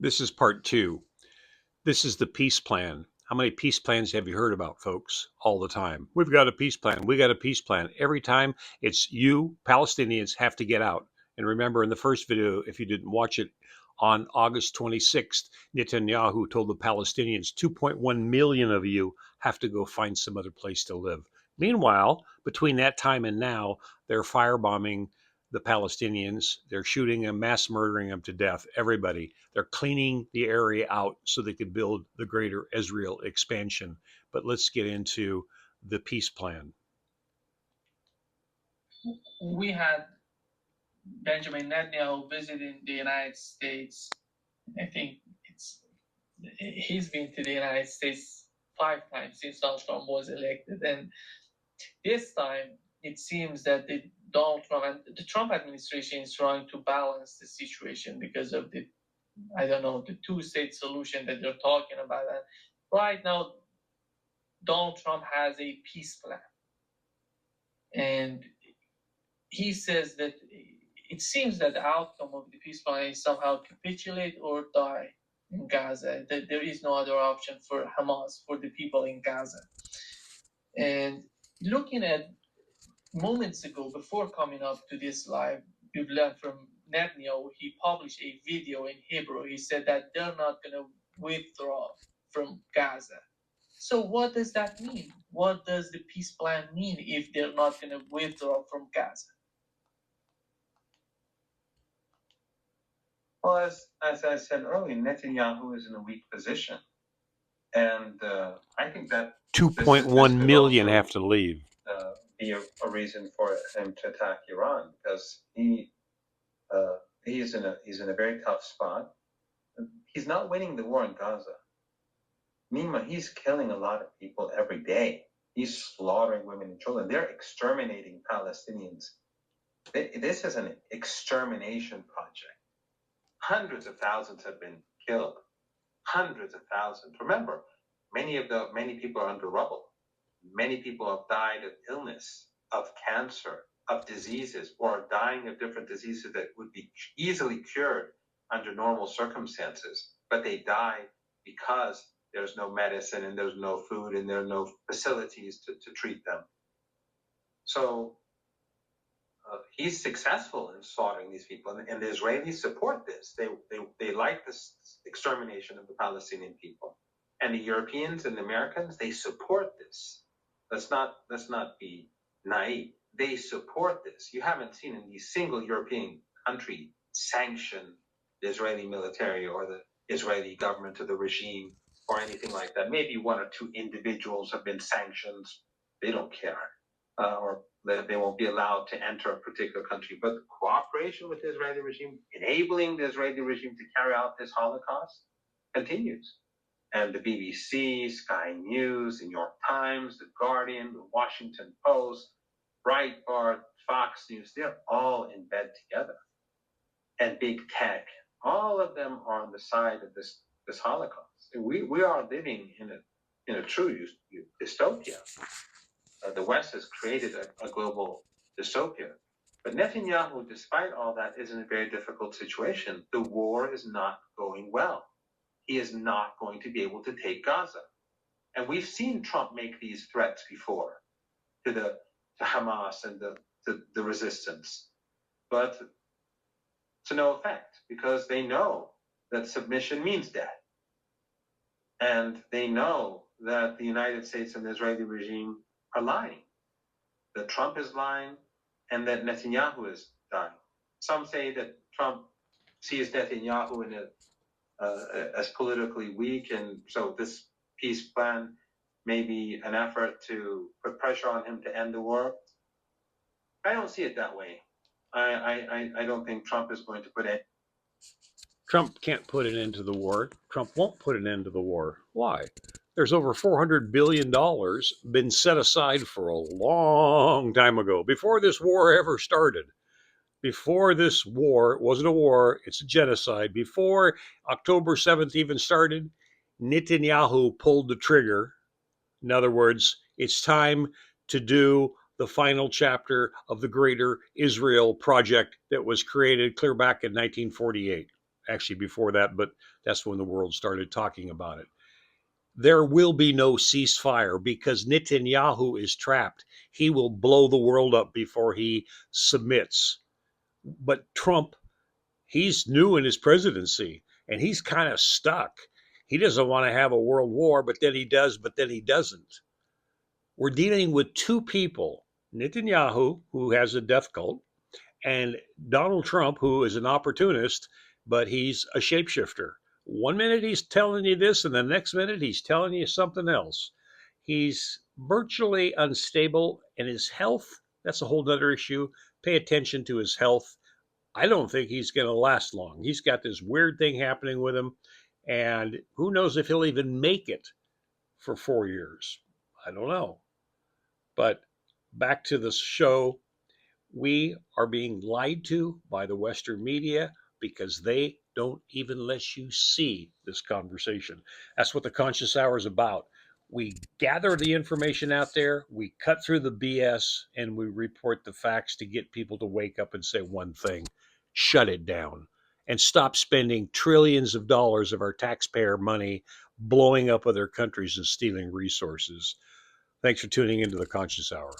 This is part two. This is the peace plan. How many peace plans have you heard about, folks? All the time. We've got a peace plan. We got a peace plan. Every time it's you, Palestinians have to get out. And remember, in the first video, if you didn't watch it, on August 26th, Netanyahu told the Palestinians 2.1 million of you have to go find some other place to live. Meanwhile, between that time and now, they're firebombing the Palestinians. They're shooting them, mass murdering them to death. Everybody. They're cleaning the area out so they could build the greater Israel expansion. But let's get into the peace plan. We had Benjamin Netanyahu visiting the United States. I think he's been to the United States 5 times since Donald Trump was elected, and this time it seems that Donald Trump and the Trump administration is trying to balance the situation because of the two-state solution that they're talking about. And right now, Donald Trump has a peace plan, and he says that it seems that the outcome of the peace plan is somehow capitulate or die in Gaza, that there is no other option for Hamas, for the people in Gaza. And looking at moments ago, before coming up to this live, we've learned from Netanyahu, he published a video in Hebrew. He said that they're not going to withdraw from Gaza. So what does that mean? What does the peace plan mean if they're not going to withdraw from Gaza? Well, as I said earlier, Netanyahu is in a weak position. And I think that 2.1 million have to leave. Be a reason for him to attack Iran, because he's in a very tough spot. He's not winning the war in Gaza. Meanwhile, he's killing a lot of people every day. He's slaughtering women and children. They're exterminating Palestinians. This is an extermination project. Hundreds of thousands have been killed. Hundreds of thousands. Remember, many people are under rubble. Many people have died of illness, of cancer, of diseases, or are dying of different diseases that would be easily cured under normal circumstances. But they die because there's no medicine and there's no food and there are no facilities to treat them. So he's successful in slaughtering these people, and the Israelis support this. They like this extermination of the Palestinian people, and the Europeans and the Americans, they support this. Let's not be naive. They support this. You haven't seen any single European country sanction the Israeli military or the Israeli government or the regime or anything like that. Maybe one or two individuals have been sanctioned. They don't care, or they won't be allowed to enter a particular country. But cooperation with the Israeli regime, enabling the Israeli regime to carry out this Holocaust, continues. And the BBC, Sky News, the New York Times, the Guardian, the Washington Post, Breitbart, Fox News, they're all in bed together. And big tech, all of them are on the side of this Holocaust. We are living in a true dystopia. The West has created a global dystopia. But Netanyahu, despite all that, is in a very difficult situation. The war is not going well. He is not going to be able to take Gaza. And we've seen Trump make these threats before to Hamas and the resistance. But to no effect, because they know that submission means death. And they know that the United States and the Israeli regime are lying, that Trump is lying, and that Netanyahu is dying. Some say that Trump sees Netanyahu as politically weak, and so this peace plan may be an effort to put pressure on him to end the war. I don't see it that way. I don't think Trump is going to put it. Trump can't put an end to the war. Trump won't put an end to the war. Why? There's over $400 billion been set aside for a long time ago, before this war ever started. Before this war, it wasn't a war, it's a genocide. Before October 7th even started, Netanyahu pulled the trigger. In other words, it's time to do the final chapter of the greater Israel project that was created clear back in 1948. actually before that, but that's when the world started talking about it. There will be no ceasefire because Netanyahu is trapped. He will blow the world up before he submits. But Trump, he's new in his presidency and he's kind of stuck. He doesn't want to have a world war, but then he does, but then he doesn't. We're dealing with two people, Netanyahu, who has a death cult, and Donald Trump, who is an opportunist, but he's a shapeshifter. One minute he's telling you this, and the next minute he's telling you something else. He's virtually unstable, and his health, that's a whole other issue. Pay attention to his health. I don't think he's going to last long. He's got this weird thing happening with him, and who knows if he'll even make it for 4 years. I don't know. But back to the show, we are being lied to by the Western media because they don't even let you see this conversation. That's what the Conscious Hour is about. We gather the information out there, we cut through the BS, and we report the facts to get people to wake up and say one thing: shut it down and stop spending trillions of dollars of our taxpayer money blowing up other countries and stealing resources. Thanks for tuning into the Conscious Hour.